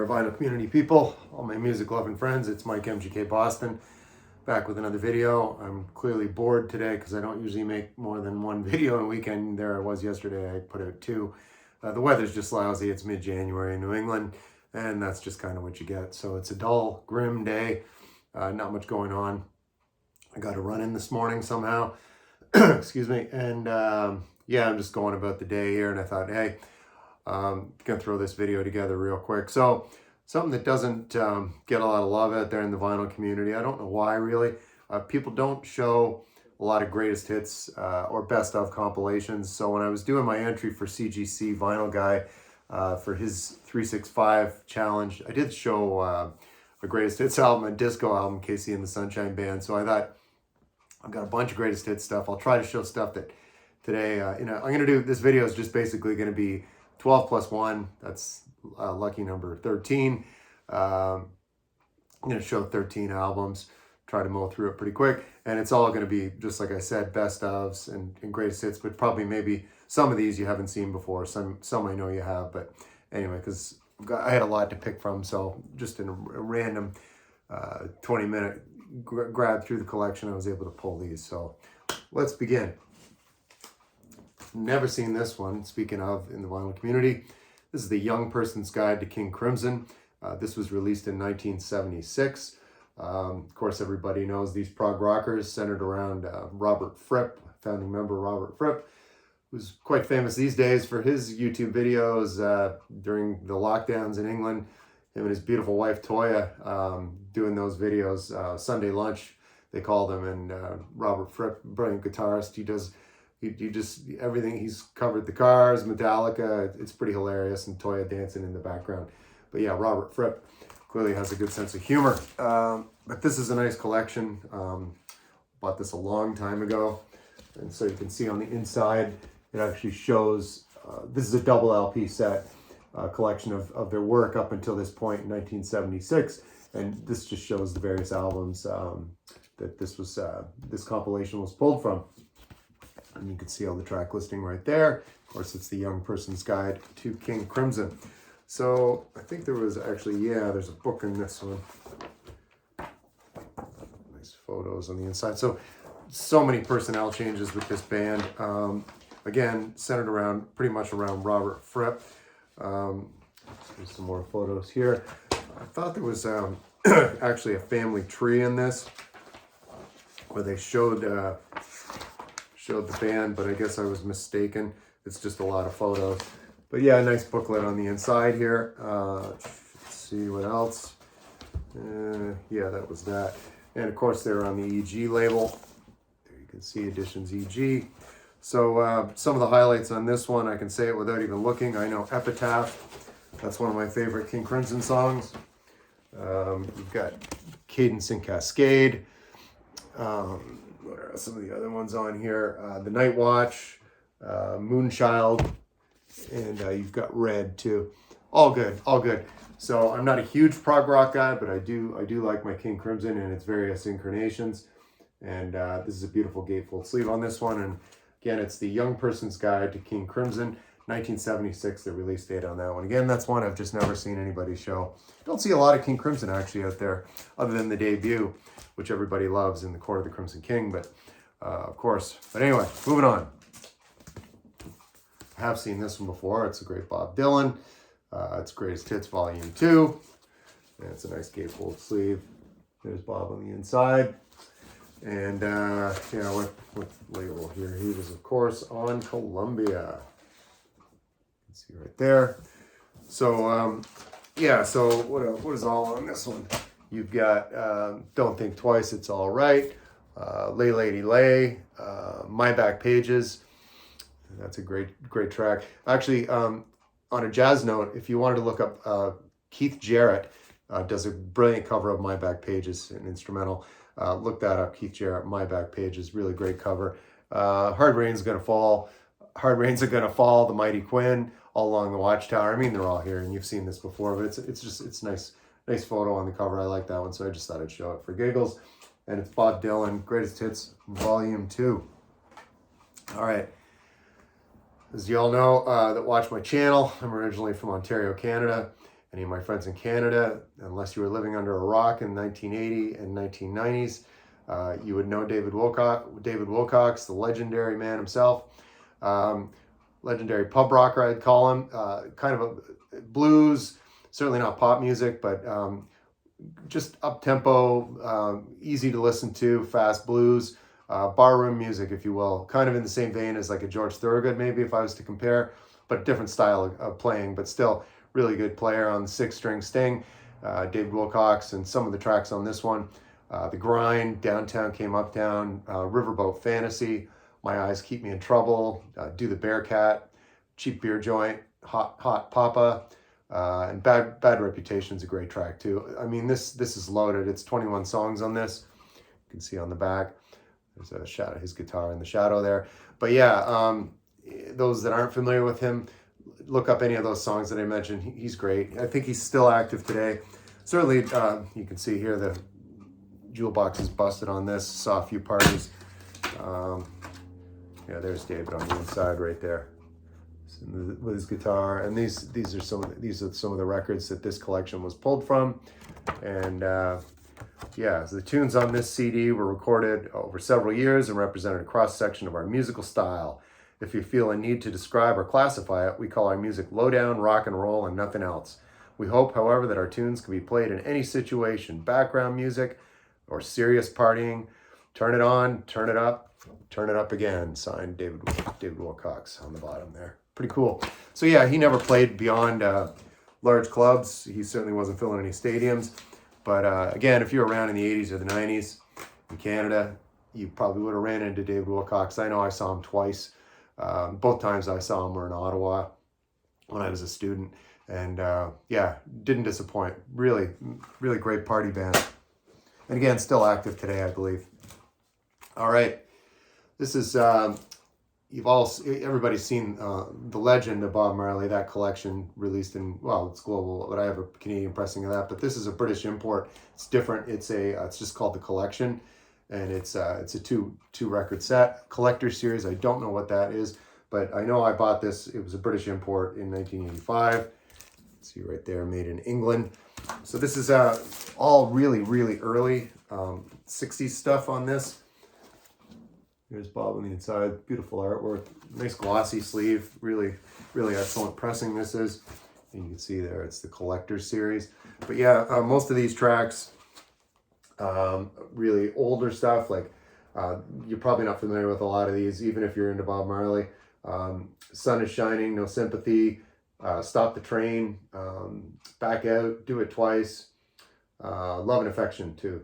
there, vinyl community people, all my music loving friends. It's Mike MGK Boston, back with another video. I'm clearly bored today because I don't usually make more than one video in a weekend. There I was yesterday, I put out two. The weather's just lousy. It's mid-January in New England, and that's just kind of what you get. So it's a dull, grim day, not much going on. I got to run in this morning somehow, excuse me, and yeah, I'm just going about the day here, and I thought, hey, gonna throw this video together real quick. So something that doesn't get a lot of love out there in the vinyl community. I don't know why, really. People don't show a lot of greatest hits or best of compilations. So when I was doing my entry for CGC Vinyl Guy for his 365 challenge, I did show a greatest hits album, a disco album, Casey and the Sunshine Band. So I thought, I've got a bunch of greatest hits stuff. I'll try to show stuff that today, I'm gonna do, this video is just basically gonna be 12 plus 1, that's lucky number 13. I'm going to show 13 albums, try to mow through it pretty quick, and it's all going to be, just like I said, best ofs and greatest hits, but probably maybe some of these you haven't seen before, some I know you have, but anyway, because I had a lot to pick from, so just in a random 20-minute grab through the collection, I was able to pull these. So let's begin. Never seen this one, speaking of, in the vinyl community. This is the Young Person's Guide to King Crimson. This was released in 1976. Of course, everybody knows these prog rockers centered around Robert Fripp, founding member Robert Fripp, who's quite famous these days for his YouTube videos during the lockdowns in England. Him and his beautiful wife, Toya, doing those videos, Sunday Lunch, they call them, and Robert Fripp, brilliant guitarist, he just, everything, he's covered the Cars, Metallica, it's pretty hilarious, and Toya dancing in the background. But yeah, Robert Fripp clearly has a good sense of humor. But this is a nice collection. Bought this a long time ago. And so you can see on the inside, it actually shows, this is a double LP set, collection of their work up until this point in 1976. And this just shows the various albums that this compilation was pulled from. And you can see all the track listing right there. Of course, it's the Young Person's Guide to King Crimson. So I think there was actually, yeah, there's a book in this one. Nice photos on the inside. So many personnel changes with this band. Again, centered around, pretty much around Robert Fripp. There's some more photos here. I thought there was actually a family tree in this, where they showed the band, but I guess I was mistaken. It's just a lot of photos. But yeah, a nice booklet on the inside here. Let's see what else. Yeah, that was that. And of course, they're on the EG label. There you can see Editions EG. So some of the highlights on this one, I can say it without even looking. I know Epitaph. That's one of my favorite King Crimson songs. You've got Cadence and Cascade. What are some of the other ones on here? The Night Watch, Moonchild, and you've got Red too. All good, all good. So I'm not a huge prog rock guy, but I do like my King Crimson and its various incarnations. And this is a beautiful gatefold sleeve on this one. And again, it's the Young Person's Guide to King Crimson, 1976, the release date on that one. Again, that's one I've just never seen anybody show. Don't see a lot of King Crimson actually out there, other than the debut, which everybody loves, in the Court of the Crimson King, but of course. But anyway, moving on. I have seen this one before. It's a great Bob Dylan. It's Greatest Hits Volume 2. And it's a nice gatefold sleeve. There's Bob on the inside. And yeah, what label here? He was, of course, on Columbia. You can see right there. So yeah, so what is all on this one? You've got Don't Think Twice, It's All Right, Lay Lady Lay, My Back Pages. That's a great track. Actually, on a jazz note, if you wanted to look up, Keith Jarrett does a brilliant cover of My Back Pages, an instrumental. Look that up, Keith Jarrett, My Back Pages, really great cover. Hard Rain's Gonna Fall, Hard Rains Are Gonna Fall, The Mighty Quinn, All Along the Watchtower. I mean, they're all here, and you've seen this before, but it's nice. Nice photo on the cover. I like that one, so I just thought I'd show it for giggles. And it's Bob Dylan, Greatest Hits, Volume 2. All right. As you all know that watch my channel, I'm originally from Ontario, Canada. Any of my friends in Canada, unless you were living under a rock in 1980 and 1990s, you would know David Wilcox, the legendary man himself. Legendary pub rocker, I'd call him. Kind of a blues, certainly not pop music, but just up-tempo, easy to listen to, fast blues, barroom music, if you will. Kind of in the same vein as like a George Thorogood, maybe, if I was to compare, but different style of playing, but still really good player on the 6-string Sting, David Wilcox, and some of the tracks on this one. The Grind, Downtown Came Uptown, Riverboat Fantasy, My Eyes Keep Me in Trouble, Do the Bearcat, Cheap Beer Joint, Hot Papa, and Bad Reputation's a great track too. I mean, this is loaded. It's 21 songs on this. You can see on the back, there's a shot of his guitar in the shadow there. But yeah, those that aren't familiar with him, look up any of those songs that I mentioned. He's great. I think he's still active today. Certainly, you can see here the jewel box is busted on this. Saw a few parties. Yeah, there's David on the inside right there with his guitar. And these are some of the records that this collection was pulled from. And yeah, so the tunes on this CD were recorded over several years and represented a cross-section of our musical style. If you feel a need to describe or classify it, we call our music lowdown, rock and roll, and nothing else. We hope, however, that our tunes can be played in any situation, background music or serious partying. Turn it on, turn it up again. Signed, David Wilcox on the bottom there. Pretty cool. So yeah, he never played beyond large clubs. He certainly wasn't filling any stadiums. But again, if you're around in the 80s or the 90s in Canada, you probably would have ran into David Wilcox. I know I saw him twice. Both times I saw him were in Ottawa when I was a student. And yeah, didn't disappoint. Really, really great party band. And again, still active today, I believe. All right. This is, everybody's seen The Legend of Bob Marley, that collection released in, well, it's global, but I have a Canadian pressing of that. But this is a British import. It's different. It's just called The Collection. And it's a two record set, collector series. I don't know what that is, but I know I bought this. It was a British import in 1985. See right there, made in England. So this is all really, really early 60s stuff on this. Here's Bob on the inside. Beautiful artwork. Nice glossy sleeve. Really, really excellent pressing this is. And you can see there, it's the collector series. But yeah, most of these tracks, really older stuff. Like you're probably not familiar with a lot of these, even if you're into Bob Marley. Sun is Shining, No Sympathy, Stop the Train, Back Out, Do It Twice, Love and Affection too.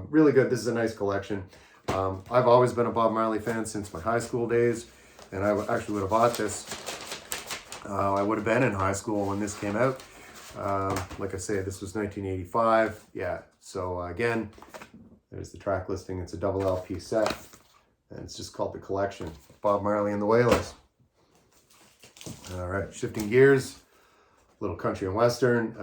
Really good. This is a nice collection. I've always been a Bob Marley fan since my high school days, and I actually would have bought this. I would have been in high school when this came out. Like I say, this was 1985. Yeah, so again, there's the track listing. It's a double LP set, and it's just called The Collection. Bob Marley and the Wailers. All right, shifting gears, little country and western.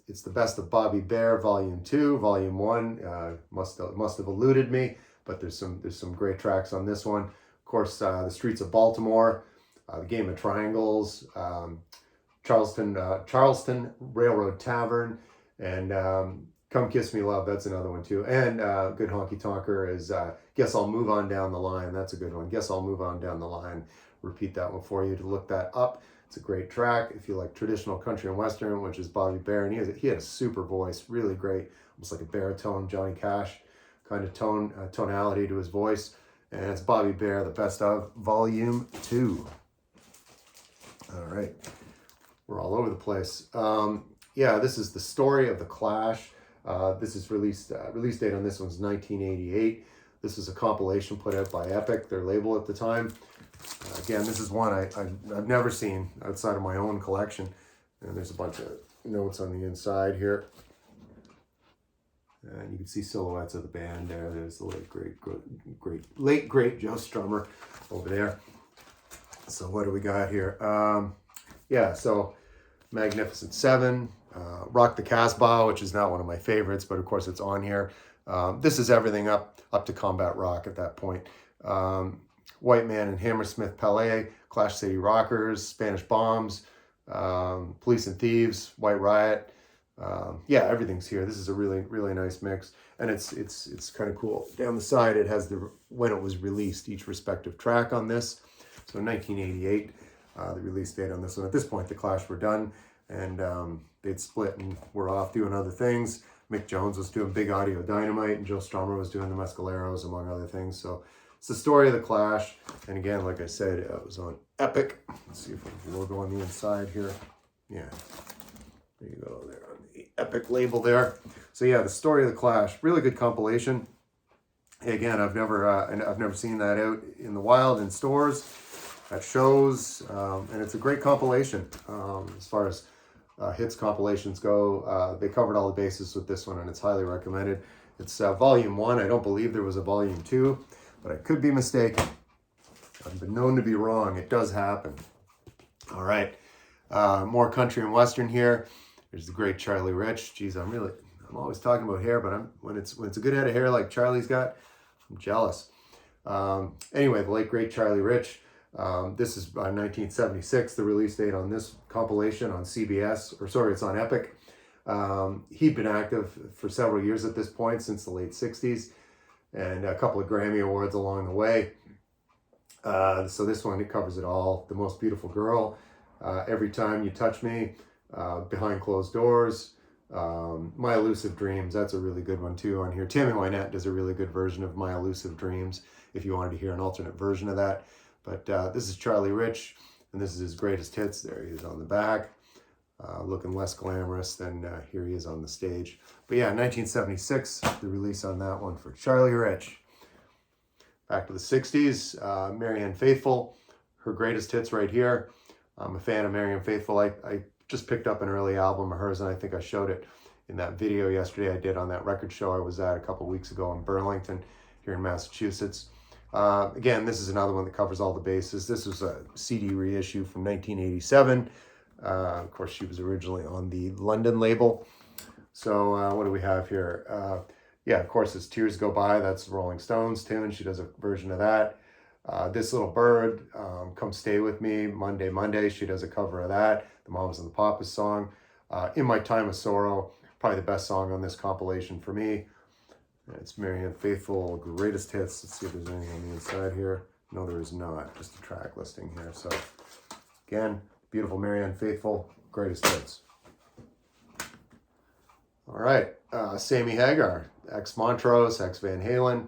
It's the Best of Bobby Bare, Volume 2. Volume 1 must have eluded me, but there's some great tracks on this one. Of course, The Streets of Baltimore, The Game of Triangles, Charleston Railroad Tavern, and Come Kiss Me Love. That's another one too. And good honky tonker is Guess I'll Move On Down the Line. That's a good one. Guess I'll Move On Down the Line. Repeat that one for you to look that up. It's a great track if you like traditional country and western, which is Bobby Bare. And he had a super voice, really great, almost like a baritone, Johnny Cash kind of tonality to his voice. And it's Bobby Bare, The Best of, Volume 2. All right. We're all over the place. Yeah, this is The Story of the Clash. This is release date on this one's 1988. This is a compilation put out by Epic, their label at the time. Again, this is one I've never seen outside of my own collection. And there's a bunch of notes on the inside here. And you can see silhouettes of the band there. There's the late great Joe Strummer over there. So what do we got here? Yeah, so Magnificent Seven, Rock the Casbah, which is not one of my favorites, but of course it's on here. This is everything up to combat rock at that point. White Man and Hammersmith Palais, Clash City Rockers, Spanish Bombs, Police and Thieves, White Riot. Yeah, everything's here. This is a really, really nice mix. And it's kind of cool. Down the side, it has when it was released, each respective track on this. So 1988, the release date on this one. At this point, the Clash were done, and they'd split and were off doing other things. Mick Jones was doing Big Audio Dynamite, and Joe Strummer was doing the Mescaleros, among other things. So it's the story of the Clash. And again, like I said, it was on Epic. Let's see if we have the logo on the inside here. Yeah, there you go, there on the Epic label there. So yeah, the story of the Clash, really good compilation. Again, I've never seen that out in the wild in stores, at shows, and it's a great compilation. As far as hits compilations go, they covered all the bases with this one, and it's highly recommended. It's volume 1. I don't believe there was a volume 2, but I could be mistaken. I've been known to be wrong. It does happen. All right, more country and western here. There's the great Charlie Rich. Geez, I'm always talking about hair, but when it's a good head of hair like Charlie's got, I'm jealous. Anyway, the late great Charlie Rich. This is 1976, the release date on this compilation on CBS, or sorry, it's on Epic. He'd been active for several years at this point, since the late 60s, and a couple of Grammy Awards along the way. So this one, it covers it all. The Most Beautiful Girl, Every Time You Touch Me, Behind Closed Doors, My Elusive Dreams. That's a really good one too on here. Tammy Wynette does a really good version of My Elusive Dreams, if you wanted to hear an alternate version of that. But this is Charlie Rich, and this is his greatest hits. There he is on the back, looking less glamorous than here he is on the stage. But yeah, 1976, the release on that one for Charlie Rich. Back to the 60s, Marianne Faithfull, her greatest hits right here. I'm a fan of Marianne Faithfull. I just picked up an early album of hers, and I think I showed it in that video yesterday I did on that record show I was at a couple weeks ago in Burlington here in Massachusetts. Again, this is another one that covers all the bases. This was a CD reissue from 1987. Of course, she was originally on the London label. So what do we have here? Yeah, of course, it's Tears Go By. That's the Rolling Stones tune. She does a version of that. This Little Bird, Come Stay With Me, Monday, Monday. She does a cover of that. The Mamas and the Papas song. In My Time of Sorrow, probably the best song on this compilation for me. It's Marianne Faithfull, greatest hits. Let's see if there's anything on the inside here. No, there is not. Just a track listing here. So, again, beautiful Marianne Faithfull, greatest hits. All right, Sammy Hagar, ex-Montrose, ex-Van Halen,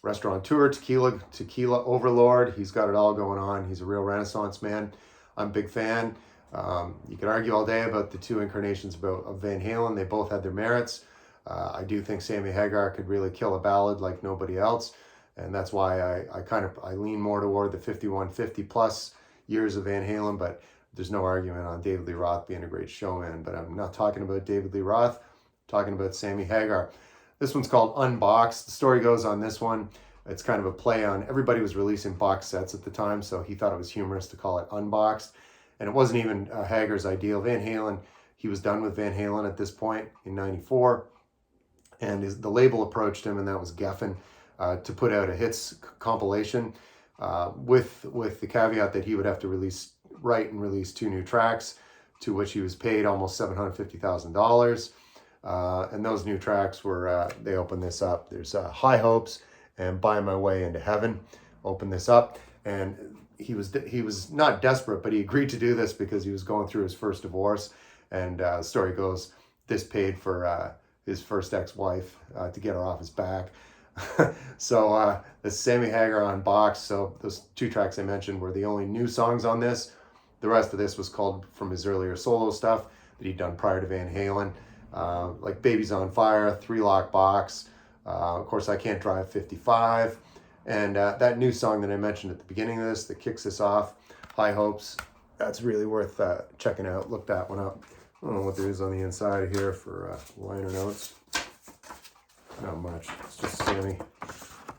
restaurateur, tequila overlord. He's got it all going on. He's a real Renaissance man. I'm a big fan. You can argue all day about the two incarnations of Van Halen. They both had their merits. I do think Sammy Hagar could really kill a ballad like nobody else, and that's why I lean more toward the 51, 50 plus years of Van Halen. But there's no argument on David Lee Roth being a great showman. But I'm not talking about David Lee Roth. I'm talking about Sammy Hagar. This one's called Unboxed. The story goes on this one. It's kind of a play on, everybody was releasing box sets at the time, so he thought it was humorous to call it Unboxed. And it wasn't even Hagar's ideal. Van Halen, he was done with Van Halen at this point in 94. And the label approached him, and that was Geffen, to put out a hits compilation with the caveat that he would have to write and release 2 new tracks, to which he was paid almost $750,000. And those new tracks were, they opened this up. There's High Hopes and Buy My Way Into Heaven. Open this up. And he was not desperate, but he agreed to do this because he was going through his first divorce. And the story goes, this paid for his first ex-wife to get her off his back. So the Sammy Hagar Unboxed. So those 2 tracks I mentioned were the only new songs on this. The rest of this was called from his earlier solo stuff that he'd done prior to Van Halen. Like Baby's on Fire, 3 Lock Box. Of course, I Can't Drive 55. And that new song that I mentioned at the beginning of this that kicks this off, High Hopes, that's really worth checking out. Look that one up. I don't know what there is on the inside here for liner notes. Not much. It's just Sammy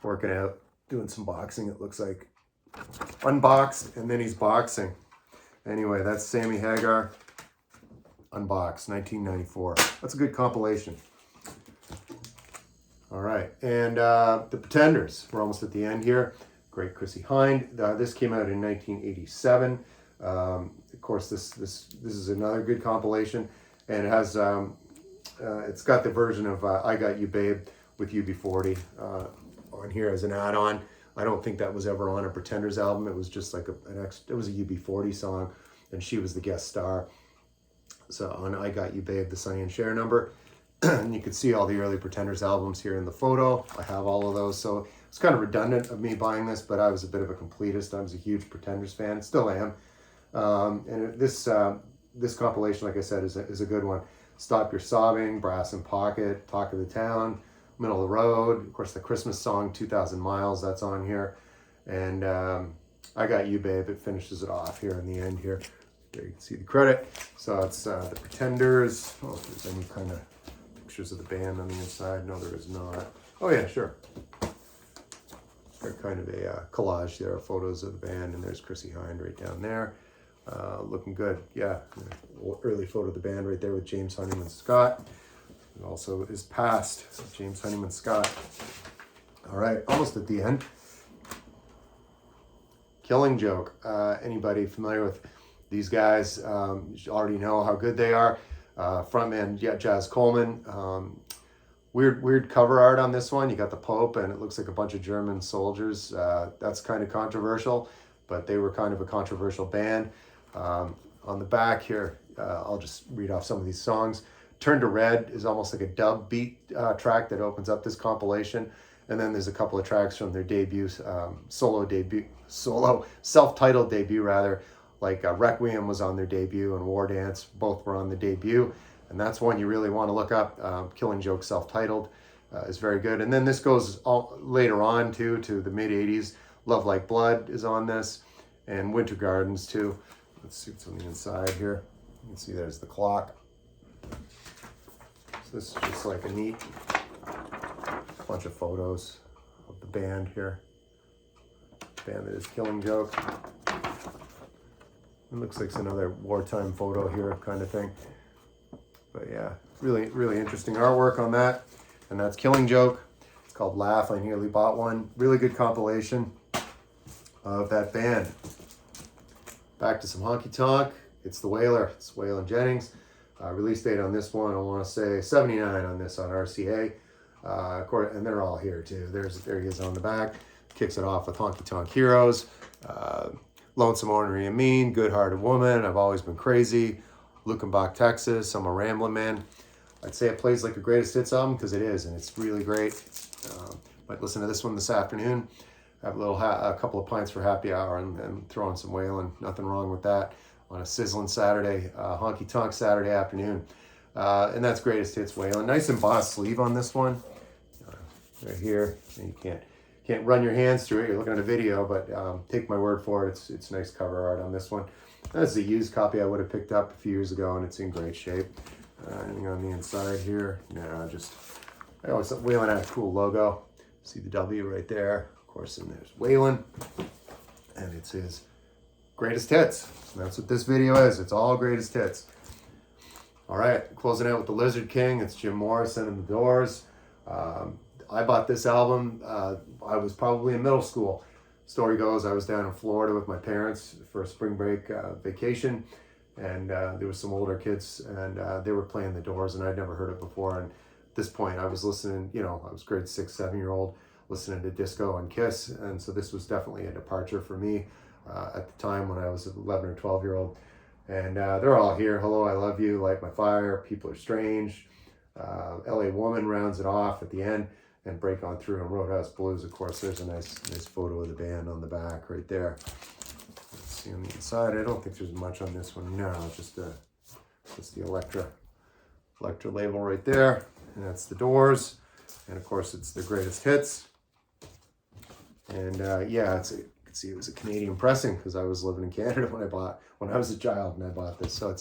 working out, doing some boxing, it looks like. Unboxed, and then he's boxing. Anyway, that's Sammy Hagar, Unboxed, 1994. That's a good compilation. All right, and The Pretenders. We're almost at the end here. Great Chrissie Hynde. This came out in 1987. of course, this is another good compilation, and it has it's got the version of "I Got You, Babe" with UB40 on here as an add-on. I don't think that was ever on a Pretenders album. It was just like it was a UB40 song, and she was the guest star. So on "I Got You, Babe," the Sonny and Cher number. And you can see all the early Pretenders albums here in the photo. I have all of those, so it's kind of redundant of me buying this, but I was a bit of a completist. I was a huge Pretenders fan, still am. And this compilation, like I said, is a good one. "Stop Your Sobbing," "Brass in Pocket," "Talk of the Town," "Middle of the Road," of course the Christmas song, 2,000 Miles, that's on here. And "I Got You, Babe," it finishes it off here in the end here. There you can see the credit. So it's the Pretenders. Oh, if there's any kind of pictures of the band on the inside. No, there is not. Oh yeah, sure. They're kind of a collage there of photos of the band, and there's Chrissy Hind right down there. Looking good. Yeah, early photo of the band right there with James Honeyman Scott. And also is past James Honeyman Scott. All right, almost at the end. Killing Joke. Anybody familiar with these guys? You already know how good they are. Frontman Jazz Coleman. Weird cover art on this one. You got the Pope, and it looks like a bunch of German soldiers. That's kind of controversial, but they were kind of a controversial band. On the back here, I'll just read off some of these songs. "Turn to Red" is almost like a dub beat track that opens up this compilation. And then there's a couple of tracks from their debut, self-titled debut rather, like Requiem was on their debut and War Dance, both were on the debut. And that's one you really want to look up. Killing Joke self-titled is very good. And then this goes later on to the mid-'80s. Love Like Blood is on this, and Winter Gardens too. Let's see what's on the inside here. You can see there's the clock. So this is just like a neat bunch of photos of the band here. Band that is Killing Joke. It looks like it's another wartime photo here kind of thing. But yeah, really interesting artwork on that. And that's Killing Joke. It's called Laugh. I Nearly Bought One. Really good compilation of that band. Back to some honky tonk. It's the Wailer. It's Waylon Jennings. Release date on this one, I want to say 79 on this on RCA. And they're all here too. There he is on the back. Kicks it off with Honky Tonk Heroes. Lonesome Ornery and Mean, Good Hearted Woman, I've Always Been Crazy, Lukenbach, Texas, I'm a Ramblin' Man. I'd say it plays like a greatest hits album because it is, and it's really great. Might listen to this one this afternoon. Have a couple of pints for happy hour and throw on some Waylon. Nothing wrong with that on a sizzling Saturday, honky tonk Saturday afternoon. And that's greatest hits Waylon. Nice embossed sleeve on this one. Right here, and you can't run your hands through it. You're looking at a video, but take my word for it. It's nice cover art on this one. That's a used copy I would have picked up a few years ago, and it's in great shape. Anything on the inside here? No, I always thought Waylon had a cool logo. See the W right there. Of course, and there's Waylon, and it's his greatest hits. And that's what this video is. It's all greatest hits. All right, closing out with the Lizard King. It's Jim Morrison and the Doors. I bought this album. I was probably in middle school. Story goes, I was down in Florida with my parents for a spring break vacation, and there was some older kids, and they were playing the Doors, and I'd never heard it before. And at this point, I was listening. I was grade 6, 7-year-old, listening to disco and Kiss, and so this was definitely a departure for me at the time when I was 11 or 12-year-old. And they're all here. Hello, I Love You, Light My Fire, People Are Strange. LA Woman rounds it off at the end, and Break On Through, and Roadhouse Blues. Of course, there's a nice photo of the band on the back right there. Let's see on the inside. I don't think there's much on this one. No, just the Elektra label right there, and that's the Doors. And of course, it's the greatest hits. And yeah, you can see it was a Canadian pressing because I was living in Canada when I was a child and I bought this. So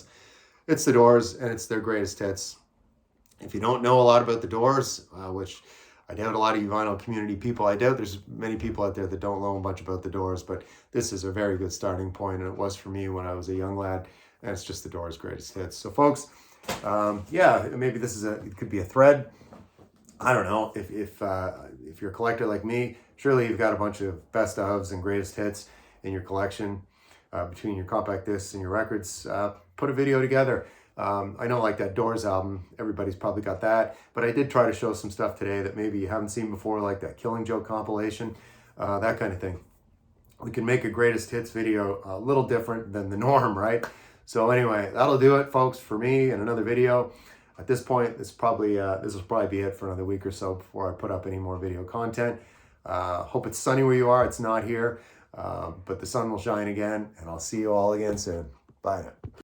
it's the Doors, and it's their greatest hits. If you don't know a lot about the Doors, which I doubt a lot of you vinyl community people, I doubt there's many people out there that don't know much about the Doors, but this is a very good starting point, and it was for me when I was a young lad, and it's just the Doors' greatest hits. So folks, yeah, maybe it could be a thread. I don't know, if you're a collector like me, surely you've got a bunch of best ofs and greatest hits in your collection. between your compact discs and your records, put a video together. I know like that Doors album, everybody's probably got that, but I did try to show some stuff today that maybe you haven't seen before, like that Killing Joke compilation, that kind of thing. We can make a greatest hits video a little different than the norm, right? So anyway, that'll do it, folks, for me in another video. At this point, this will probably be it for another week or so before I put up any more video content. Hope it's sunny where you are. It's not here, but the sun will shine again, and I'll see you all again soon. Bye now.